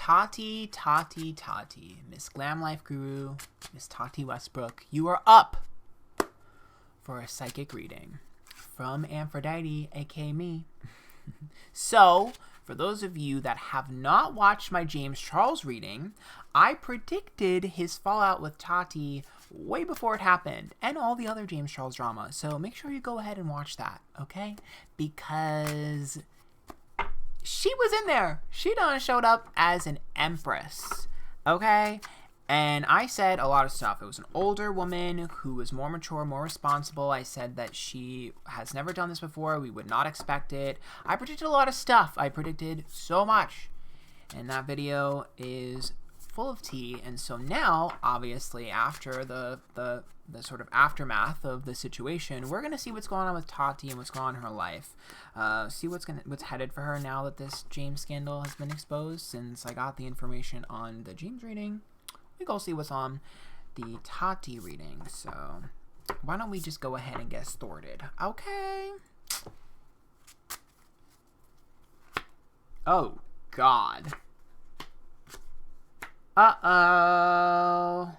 Tati, Miss Glam Life Guru, Miss Tati Westbrook, you are up for a psychic reading from Antphrodite, aka me. So, for those of you that have not watched my James Charles reading, I predicted his fallout with Tati way before it happened, and all the other James Charles drama. So make sure you go ahead and watch that, okay? Because she was in there. She done showed up as an empress, okay? And I said a lot of stuff. It was an older woman who was more mature, more responsible. I said that she has never done this before. We would not expect it. I predicted a lot of stuff. I predicted so much. And that video is full of tea. And so now, obviously, after the sort of aftermath of the situation, we're going to see what's going on with Tati and what's going on in her life. See what's headed for her now that this James scandal has been exposed. Since I got the information on the James reading, we go see what's on the Tati reading. So why don't we just go ahead and get started? Okay. Oh, God. Uh-oh.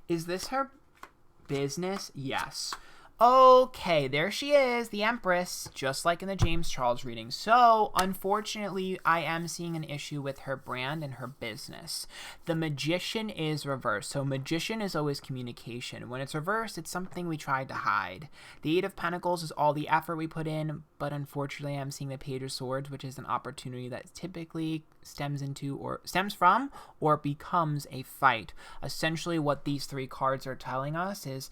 Is this her business? Yes. Okay, there she is, the Empress, just like in the James Charles reading. So, unfortunately, I am seeing an issue with her brand and her business. The Magician is reversed. So, Magician is always communication. When it's reversed, it's something we tried to hide. The Eight of Pentacles is all the effort we put in, but unfortunately, I'm seeing the Page of Swords, which is an opportunity that typically stems from or becomes a fight. Essentially, what these three cards are telling us is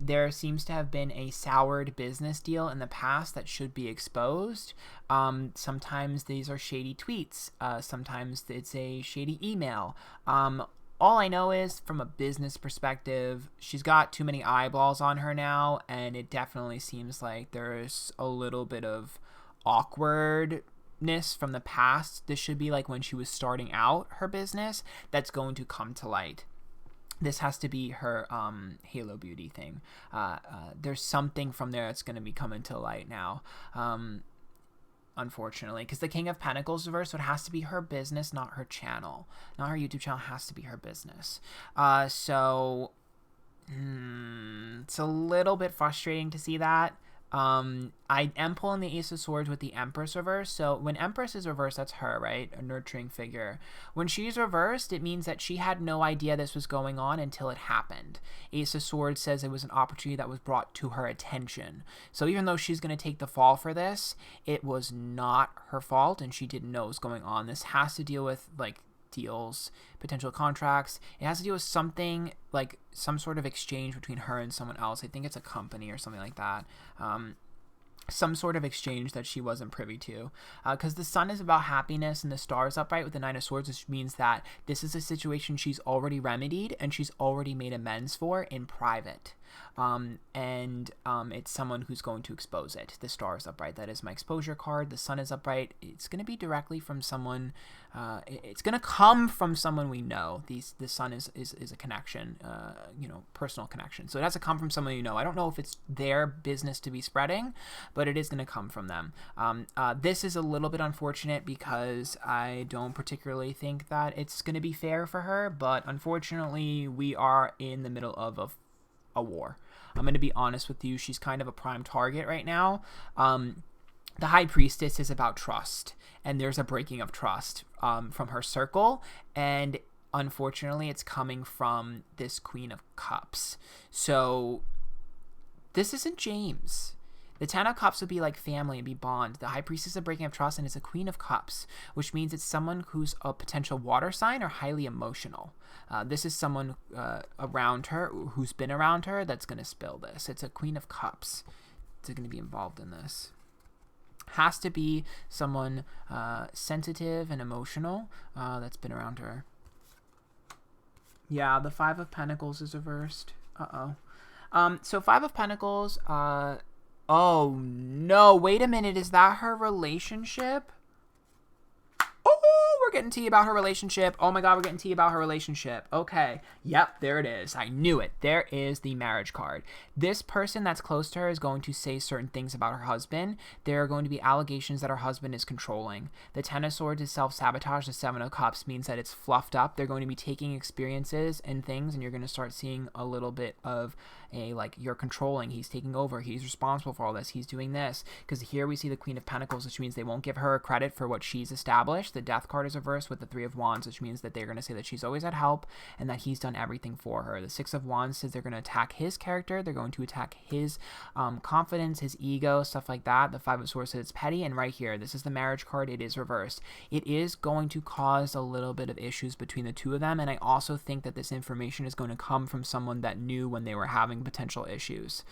there seems to have been a soured business deal in the past that should be exposed. Sometimes these are shady tweets. Sometimes it's a shady email. All I know is, from a business perspective, she's got too many eyeballs on her now, and it definitely seems like there's a little bit of awkwardness from the past. This should be like when she was starting out her business that's going to come to light. This has to be her Halo Beauty thing. There's something from there that's going to be coming to light now, unfortunately, because the King of Pentacles reversed, so it has to be her business, not her channel. Not her YouTube channel, has to be her business. So it's a little bit frustrating to see that. I am pulling the Ace of Swords with the Empress reversed. So when Empress is reversed, that's her, right? A nurturing figure. When she's reversed, it means that she had no idea this was going on until it happened. Ace of Swords says it was an opportunity that was brought to her attention. So even though she's going to take the fall for this, it was not her fault and she didn't know what was going on. This has to deal with, like, deals, potential contracts. It has to do with something like some sort of exchange between her and someone else. I think it's a company or something like that. Some sort of exchange that she wasn't privy to, because the Sun is about happiness and the Star is upright with the Nine of Swords, which means that this is a situation she's already remedied and she's already made amends for in private. It's someone who's going to expose it. The Star is upright. That is my exposure card. The Sun is upright. It's going to be directly from someone. It's going to come from someone we know. The Sun is a connection, personal connection. So it has to come from someone you know. I don't know if it's their business to be spreading, but it is going to come from them. This is a little bit unfortunate because I don't particularly think that it's going to be fair for her, but unfortunately we are in the middle of a war. I'm going to be honest with you. She's kind of a prime target right now. The High Priestess is about trust, and there's a breaking of trust from her circle, and unfortunately it's coming from this Queen of Cups. So this isn't James. The Ten of Cups would be like family and be bond. The High Priestess is a breaking of trust, and it's a Queen of Cups, which means it's someone who's a potential water sign or highly emotional. This is someone around her, who's been around her, that's going to spill this. It's a Queen of Cups. It's going to be involved in this. Has to be someone sensitive and emotional that's been around her. Yeah, the Five of Pentacles is reversed. So Five of Pentacles... oh, no. Wait a minute. Is that her relationship? Oh, we're we're getting tea about her relationship. Oh my God, we're getting tea about her relationship. Okay. Yep, there it is. I knew it. There is the marriage card. This person that's close to her is going to say certain things about her husband. There are going to be allegations that her husband is controlling. The Ten of Swords is self-sabotage. The Seven of Cups means that it's fluffed up. They're going to be taking experiences and things, and you're going to start seeing a little bit of a, like, you're controlling. He's taking over. He's responsible for all this. He's doing this. Because here we see the Queen of Pentacles, which means they won't give her credit for what she's established. The Death card is reversed with the Three of Wands, which means that they're going to say that she's always had help and that he's done everything for her. The Six of Wands says they're going to attack his character. They're going to attack his confidence, his ego, stuff like that. The Five of Swords says it's petty. And right here, this is the marriage card. It is reversed. It is going to cause a little bit of issues between the two of them. And I also think that this information is going to come from someone that knew when they were having potential issues.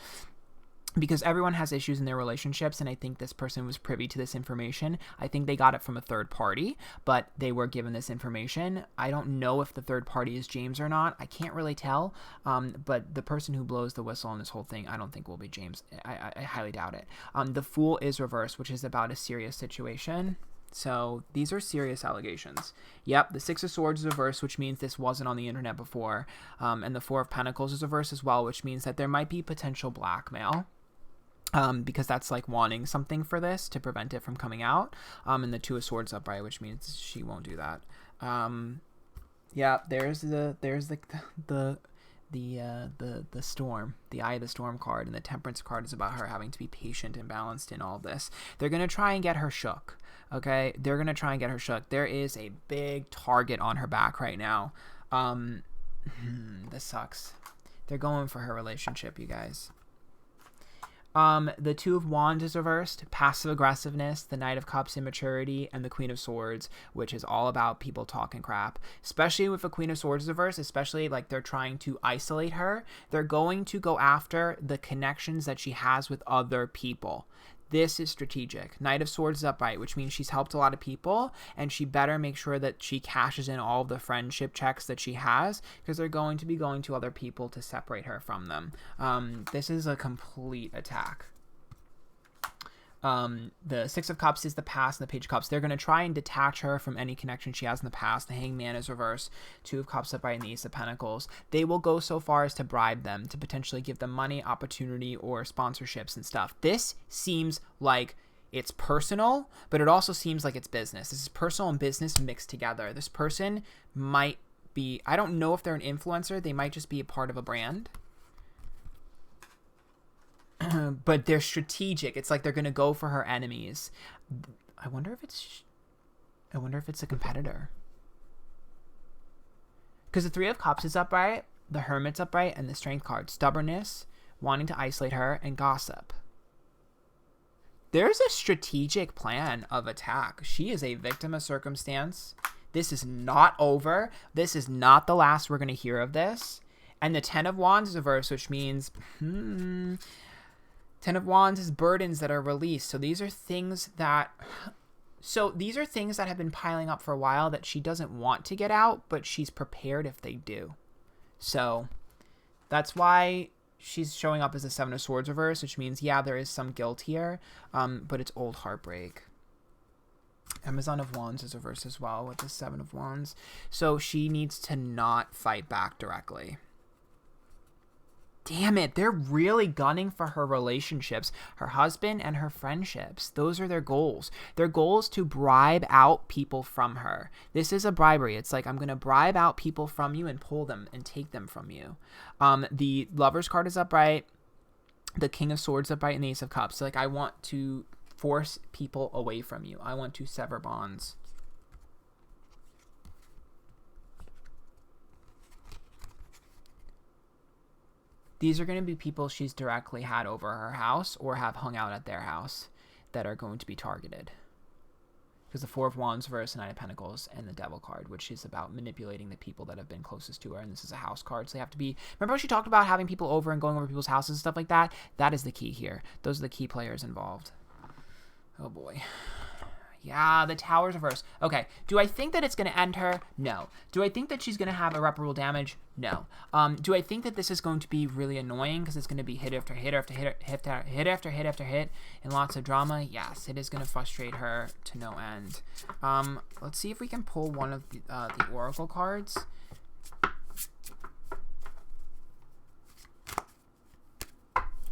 Because everyone has issues in their relationships, and I think this person was privy to this information. I think they got it from a third party, but they were given this information. I don't know if the third party is James or not. I can't really tell, but the person who blows the whistle on this whole thing, I don't think will be James. I highly doubt it. The Fool is reversed, which is about a serious situation. So these are serious allegations. Yep, the Six of Swords is reversed, which means this wasn't on the internet before. And the Four of Pentacles is reversed as well, which means that there might be potential blackmail. Because that's like wanting something for this to prevent it from coming out. And the Two of Swords upright, which means she won't do that. Yeah, there's the storm, the Eye of the Storm card, and the Temperance card is about her having to be patient and balanced in all of this. They're going to try and get her shook. Okay, they're going to try and get her shook. There is a big target on her back right now. This sucks. They're going for her relationship, you guys. The Two of Wands is reversed, passive aggressiveness, the Knight of Cups, immaturity, and the Queen of Swords, which is all about people talking crap. Especially with the Queen of Swords is reversed, especially like they're trying to isolate her. They're going to go after the connections that she has with other people. This is strategic. Knight of Swords is upright, which means she's helped a lot of people, and she better make sure that she cashes in all of the friendship checks that she has, because they're going to be going to other people to separate her from them. This is a complete attack. The Six of Cups is the past, and the Page of Cups. They're going to try and detach her from any connection she has in the past. The Hangman is reversed. Two of Cups upright, and the Ace of Pentacles. They will go so far as to bribe them, to potentially give them money, opportunity, or sponsorships and stuff. This seems like it's personal, but it also seems like it's business. This is personal and business mixed together. This person might be, I don't know if they're an influencer. They might just be a part of a brand. But they're strategic. It's like they're going to go for her enemies. I wonder if it's a competitor. Because the Three of Cups is upright, the Hermit's upright, and the Strength card. Stubbornness, wanting to isolate her, and gossip. There's a strategic plan of attack. She is a victim of circumstance. This is not over. This is not the last we're going to hear of this. And the Ten of Wands is reversed, which means... Ten of Wands is burdens that are released. So these are things that have been piling up for a while that she doesn't want to get out, but she's prepared if they do. So that's why she's showing up as a Seven of Swords reverse, which means, yeah, there is some guilt here, but it's old heartbreak. Amazon of Wands is reversed as well with the Seven of Wands. So she needs to not fight back directly. Damn it, they're really gunning for her relationships, her husband and her friendships. Those are their goals. Their goal is to bribe out people from her. This is a bribery. It's like, I'm going to bribe out people from you and pull them and take them from you. The Lover's card is upright, the King of Swords upright, and the Ace of Cups. So like, I want to force people away from you. I want to sever bonds. These are going to be people she's directly had over her house or have hung out at their house that are going to be targeted. Because the Four of Wands versus the Knight of Pentacles and the Devil card, which is about manipulating the people that have been closest to her. And this is a house card, so they have to be... Remember how she talked about having people over and going over people's houses and stuff like that? That is the key here. Those are the key players involved. Oh boy. Yeah, the Tower's reversed. Okay, do I think that it's going to end her? No. Do I think that she's going to have irreparable damage? No. Do I think that this is going to be really annoying because it's going to be hit after hit after hit, hit after hit after hit after hit, and lots of drama? Yes, it is going to frustrate her to no end. Let's see if we can pull one of the Oracle cards.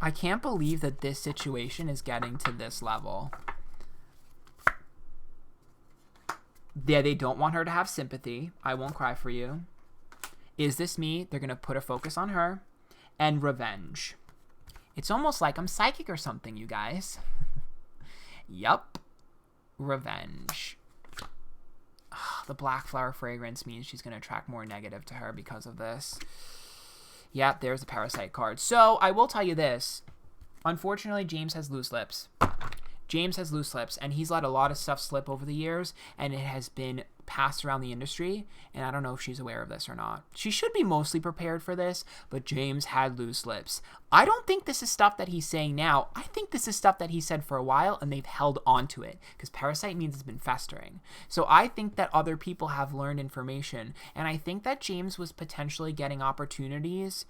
I can't believe that this situation is getting to this level. Yeah, they don't want her to have sympathy. I won't cry for you. Is this me? They're going to put a focus on her. And revenge. It's almost like I'm psychic or something, you guys. Yup. Revenge. The black flower fragrance means she's going to attract more negative to her because of this. Yep, there's the parasite card. So, I will tell you this. Unfortunately, James has loose lips. James has loose lips, and he's let a lot of stuff slip over the years, and it has been passed around the industry, and I don't know if she's aware of this or not. She should be mostly prepared for this, but James had loose lips. I don't think this is stuff that he's saying now. I think this is stuff that he said for a while, and they've held on to it, because parasite means it's been festering. So I think that other people have learned information, and I think that James was potentially getting opportunities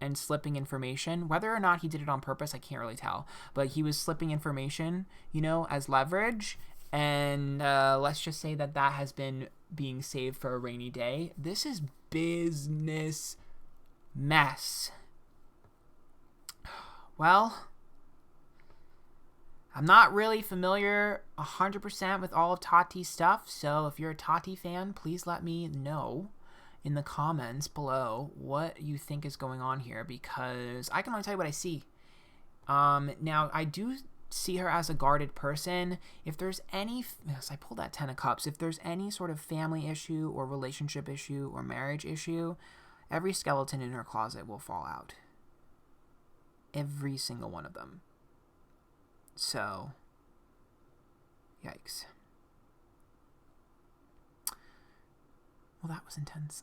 and slipping information. Whether or not he did it on purpose, I can't really tell. But he was slipping information, you know, as leverage. And let's just say that that has been being saved for a rainy day. This is business mess. Well, I'm not really familiar 100% with all of Tati's stuff. So if you're a Tati fan, please let me know in the comments below what you think is going on here, because I can only tell you what I see. Now, I do see her as a guarded person. If there's any, yes, I pulled that 10 of Cups. If there's any sort of family issue or relationship issue or marriage issue, every skeleton in her closet will fall out. Every single one of them. So, yikes. Well, that was intense.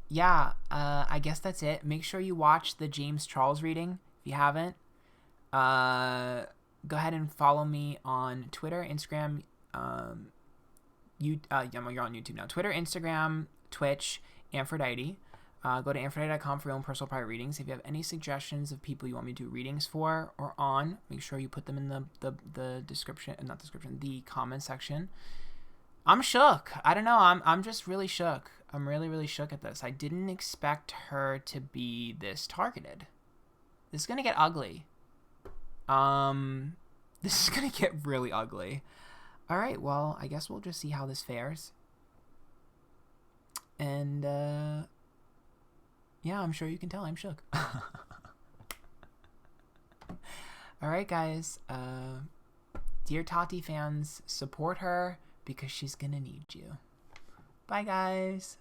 Yeah, I guess that's it. Make sure you watch the James Charles reading if you haven't. Go ahead and follow me on Twitter, Instagram, you're on YouTube now. Twitter, Instagram, Twitch, Antphrodite. Go to antphrodite.com for your own personal private readings. If you have any suggestions of people you want me to do readings for or on, make sure you put them in the description, not description, the comment section. I'm shook. I don't know. I'm just really shook. I'm really, really shook at this. I didn't expect her to be this targeted. This is going to get ugly. This is going to get really ugly. All right. Well, I guess we'll just see how this fares. And, yeah, I'm sure you can tell I'm shook. All right, guys. Dear Tati fans, support her, because she's gonna need you. Bye, guys.